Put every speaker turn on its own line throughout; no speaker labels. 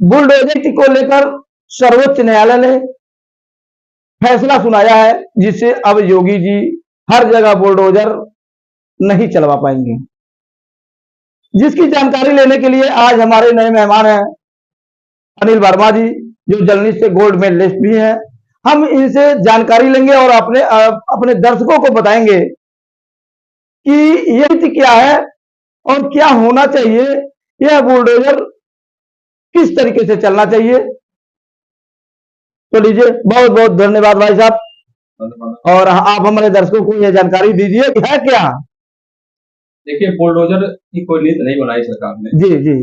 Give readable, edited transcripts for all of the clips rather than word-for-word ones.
Bulldozer को लेकर सर्वोच्च न्यायालय ने फैसला सुनाया है, जिससे अब योगी जी हर जगह बुलडोजर नहीं चलवा पाएंगे। जिसकी जानकारी लेने के लिए आज हमारे नए मेहमान हैं अनिल वर्मा जी, जो जर्नलिस्ट से गोल्ड मेडलिस्ट भी हैं। हम इनसे जानकारी लेंगे और अपने दर्शकों को बताएंगे कि ये नीति क्या है और क्या होना चाहिए, यह बुलडोजर किस तरीके से चलना चाहिए। तो लीजिए, बहुत बहुत धन्यवाद भाई साहब, और आप हमारे दर्शकों को यह जानकारी दीजिए कि है क्या।
देखिए, बुलडोजर की कोई नीति नहीं बनाई सरकार ने।
जी जी।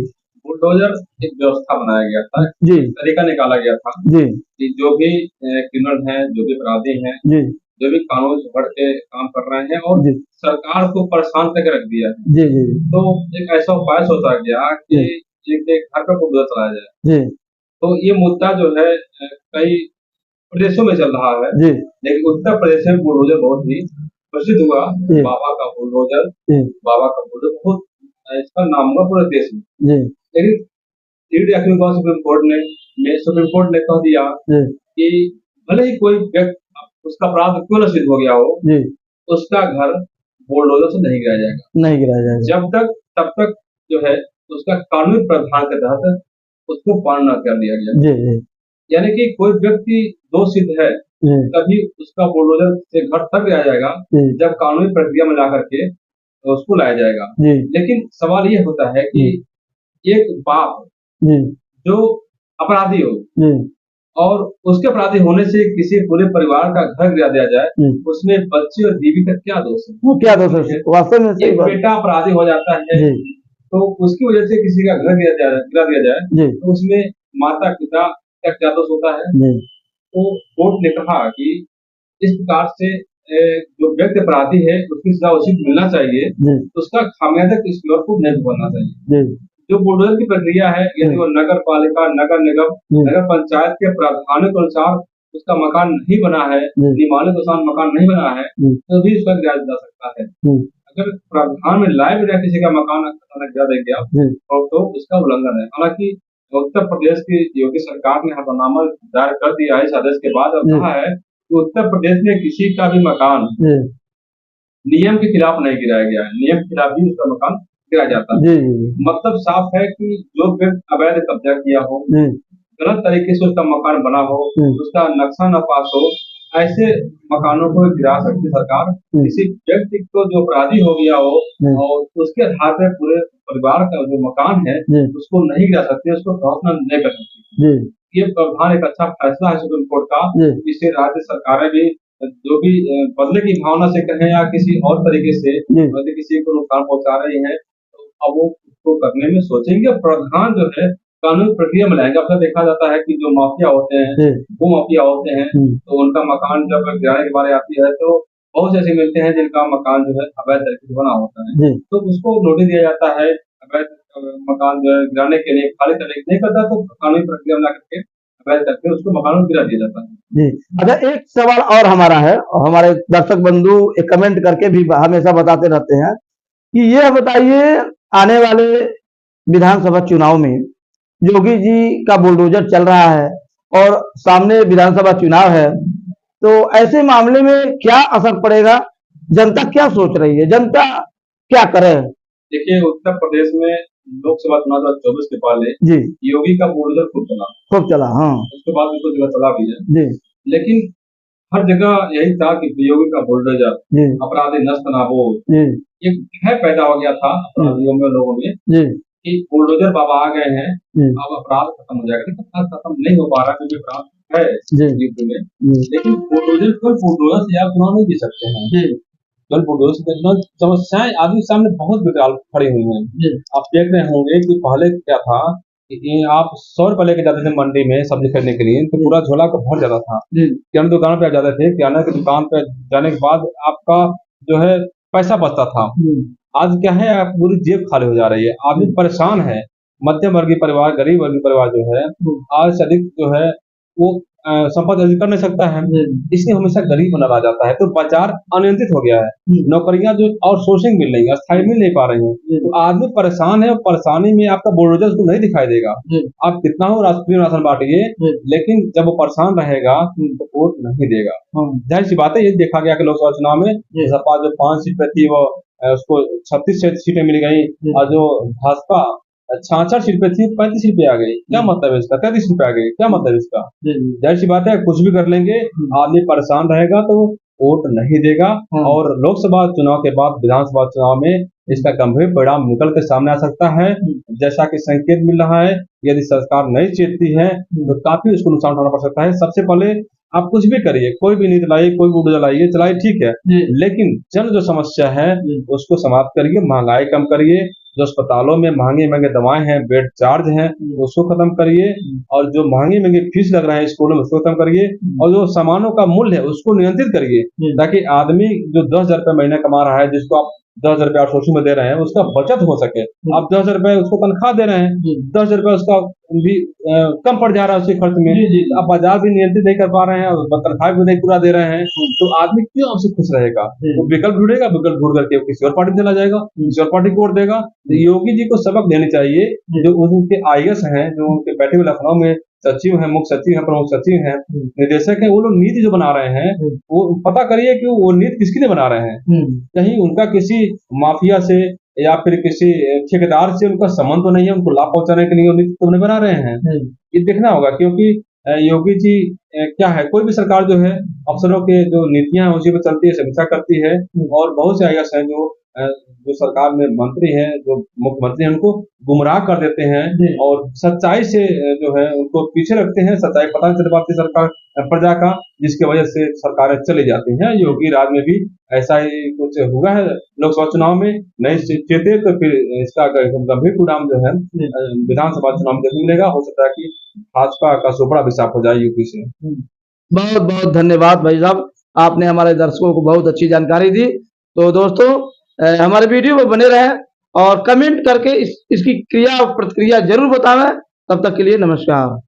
बुलडोजर एक व्यवस्था बनाया गया था
जी,
तरीका निकाला गया था
जी,
कि जो भी क्रिमिनल हैं, जो भी अपराधी हैं,
जी,
जो भी कानून से बढ़ के काम कर रहे हैं और सरकार को परेशान करके रख दिया है।
जी जी।
तो एक ऐसा उपाय सोचा गया कि एक घर पर बुलडोजर चलाया जाए।
जी।
तो ये मुद्दा जो है कई प्रदेशों में चल रहा है, लेकिन उत्तर प्रदेश में बुलडोजर बहुत ही प्रसिद्ध हुआ। बाबा का बुलडोजर, बाबा का बुलडोजर बहुत इसका नाम हुआ पूरे देश में। लेकिन सुप्रीम कोर्ट ने कह दिया कि भले ही कोई व्यक्ति उसका अपराध क्यों न सिद्ध हो गया हो, उसका घर बुलडोजर से नहीं गिराया जाएगा, जब तक तब तक जो है उसका कानूनी प्रावधान के तहत उसको पालन न कर दिया गया। यानी कि कोई व्यक्ति दोष सिद्ध है तभी उसका बुलडोजर से घर तक गिराया जाएगा जब कानूनी प्रक्रिया में ला करके उसको लाया जाएगा। लेकिन सवाल ये होता है कि एक बाप जो अपराधी हो और उसके अपराधी होने से किसी पूरे परिवार का घर गिरा दिया जाए, उसमें बच्चे और बीवी का क्या दोष है? वो क्या दोष है? वास्तव में एक बेटा अपराधी हो जाता है तो उसकी वजह से किसी का घर गिरा दिया जाए तो उसमें माता पिता का क्या दोष होता है? तो कोर्ट ने कहा कि इस प्रकार से जो व्यक्ति अपराधी है उसकी सजा उचित मिलना चाहिए, उसका खामियाजा किसी और को नहीं भुगतना चाहिए। जो बुलडोजर की प्रक्रिया है, यदि वो नगर पालिका, नगर निगम, नगर पंचायत के प्रावधानों के अनुसार उसका मकान नहीं बना है, नियमानुसार के अनुसार मकान नहीं बना है, तो भी उसका गिराया जा सकता है। अगर प्रावधान में लाए बिना किसी का मकान अचानक गिरा देंगे आप तो उसका उल्लंघन है। हालांकि उत्तर प्रदेश की योगी सरकार ने हलफनामा दायर कर दिया है इस आदेश के बाद, अब कहा है कि उत्तर प्रदेश में किसी का भी मकान नियम के खिलाफ नहीं गिराया गया है, नियम के खिलाफ भी उसका मकान गिराया जाता है। मतलब साफ है कि जो व्यक्ति अवैध कब्जा किया हो, गलत तरीके से उसका मकान बना हो, उसका नक्शा न पास हो, ऐसे मकानों को गिरा सकती सरकार। किसी व्यक्ति को जो अपराधी हो गया हो और उसके आधार पर पूरे परिवार का जो मकान है उसको नहीं गिरा सकती, उसको तहस नहीं कर सकती। ये प्रावधान एक अच्छा फैसला है सुप्रीम कोर्ट का, जिससे राज्य सरकारें भी जो भी बदले की भावना से कहें या किसी और तरीके से यदि किसी को नुकसान पहुंचा रही है तो अब वो उसको करने में सोचेंगे। प्रावधान जो है कानूनी प्रक्रिया में लाएंगे। अक्सर देखा जाता है कि जो माफिया होते हैं, वो माफिया होते हैं, तो उनका मकान जब गिराने के बारे आती है तो बहुत से ऐसे मिलते हैं जिनका मकान जो है अवैध तरीके से बना होता है, तो उसको नोटिस दिया जाता है। अवैध मकान जो है गिराने के लिए खाली करने नहीं करता तो कानूनी प्रक्रिया में ला करके अवैध करके उसको मकान गिरा दिया जाता है।
अच्छा, एक सवाल और हमारा है, और हमारे दर्शक बंधु एक कमेंट करके भी हमेशा बताते रहते हैं कि यह बताइए, आने वाले विधानसभा चुनाव में योगी जी का बुलडोजर चल रहा है और सामने विधानसभा चुनाव है, तो ऐसे मामले में क्या असर पड़ेगा? जनता क्या सोच रही है, जनता क्या करे?
देखिए, उत्तर प्रदेश में लोकसभा चुनाव 2024 के पहले योगी का बुलडोजर खूब चला। हाँ, उसके बाद भी कुछ जगह चला भी है, लेकिन हर जगह यही था कि योगी का बुलडोजर अपराधी नष्ट ना हो। एक भय पैदा हो गया था अपराधियों में, लोगों में कि बुलडोजर बाबा आ गए हैं, अब अपराध खत्म हो जाएगा। लेकिन अपराध खत्म नहीं हो पा रहा क्योंकि अपराध है यूपी में, लेकिन बुलडोजर से आप चुनाव नहीं जीत सकते हैं। कल बुलडोजर से समस्याएं आदमी सामने बहुत विकराल खड़ी हुई हैं। आप देख रहे होंगे कि पहले क्या था कि आप 100 रुपए लेके जाते थे मंडी में सब्जी खरीदने के लिए, तो पूरा झोला का भर जाता था। किराना दुकान पे आप जाते थे, किराना की दुकान पे जाने के बाद आपका जो है पैसा बचता था। आज क्या है, आप पूरी जेब खाली हो जा रही है, आदमी परेशान है। मध्यम वर्गीय परिवार, गरीब वर्गीय परिवार जो है आज से अधिक जो है वो संपत्ति अर्जित कर नहीं सकता है, इसलिए हमेशा गरीब बना रह जाता है। तो बाजार अनियंत्रित हो गया है, नौकरियां जो आउटसोर्सिंग मिल रही है, अस्थायी मिल नहीं पा रही हैं, तो आदमी परेशान है और परेशानी में आपका बुलडोजर उसको नहीं दिखाई देगा। आप कितना हो राशन बांटिए, लेकिन जब वो परेशान रहेगा तो वोट नहीं देगा। जाहिर सी बात है, ये देखा गया कि लोकसभा चुनाव में सपा जो 5 सीट पे थी वो उसको 36 सीटें मिल गई, और जो भाजपा 66 सीट पे थी 35 सीट पे आ गई। क्या मतलब है इसका? 33 सीट पे आ गई, क्या मतलब इसका? जाहिर सी बात है, कुछ भी कर लेंगे, आदमी परेशान रहेगा तो वोट नहीं देगा। और लोकसभा चुनाव के बाद विधानसभा चुनाव में इसका गंभीर परिणाम निकल के सामने आ सकता है, जैसा कि संकेत मिल रहा है। यदि सरकार नहीं चेतती है तो काफी उसको नुकसान उठाना पड़ सकता है। सबसे पहले आप कुछ भी करिए, कोई भी नीति लाइए, कोई भी लाइए, चलाइए, ठीक है, लेकिन जन जो समस्या है उसको समाप्त करिए, महंगाई कम करिए, जो अस्पतालों में महंगे महंगे दवाएं हैं, बेड चार्ज हैं, उसको खत्म करिए, और जो महंगे महंगे फीस लग रहे हैं स्कूलों में उसको खत्म करिए, और जो सामानों का मूल्य है उसको नियंत्रित करिए, ताकि आदमी जो 10,000 रुपये महीने कमा रहा है, जिसको आप 10,000 रुपये आउटसोर्सिंग में दे रहे हैं, उसका बचत हो सके। आप 10,000 रुपये उसको तनख्वाह दे रहे हैं, 10,000 रुपये उसका भी कम पड़ जा रहा है उसके खर्च में, आप बाजार भी नियंत्रित नहीं कर पा रहे हैं और तनख्वाह भी नहीं पूरा दे रहे हैं, तो आदमी क्यों आपसे खुश रहेगा? वो विकल्प ढूंढेगा, विकल्प ढूंढ करके किसी और पार्टी में चला जाएगा, किसी और पार्टी को वोट देगा। योगी जी को सबक देनी चाहिए, जो उनके IAS हैं, जो उनके बैठे हुए लखनऊ में सचिव हैं, मुख्य सचिव हैं, प्रमुख सचिव हैं, निदेशक हैं, वो लोग नीति जो बना रहे हैं, वो पता करिए कि वो नीति किसके लिए बना रहे हैं। कहीं उनका किसी माफिया से या फिर किसी ठेकेदार से उनका संबंध तो नहीं है, उनको लाभ पहुंचाने के लिए वो नीति तो नहीं बना रहे हैं। ये देखना होगा, क्योंकि योगी जी क्या है, कोई भी सरकार जो है अफसरों के जो नीतियां हैं उसी पर चलती है, समीक्षा करती है, और बहुत से IAS हैं जो सरकार में मंत्री हैं, जो मुख्यमंत्री हैं, उनको गुमराह कर देते हैं और सच्चाई से जो है उनको पीछे रखते हैं। सच्चाई पता नहीं चल पाती सरकार प्रजा का, जिसकी वजह से सरकारें चली जाती हैं। योगी राज में भी ऐसा ही कुछ हुआ है। लोकसभा चुनाव में नहीं चेते तो फिर इसका गंभीर परिणाम जो है विधानसभा चुनाव में देखने मिलेगा। हो सकता है कि भाजपा का सुपड़ा भी साफ हो जाए यूपी से।
बहुत बहुत धन्यवाद भाई साहब, आपने हमारे दर्शकों को बहुत अच्छी जानकारी दी। तो दोस्तों, हमारे वीडियो में बने रहें और कमेंट करके इसकी क्रिया और प्रतिक्रिया जरूर बतावें। तब तक के लिए नमस्कार।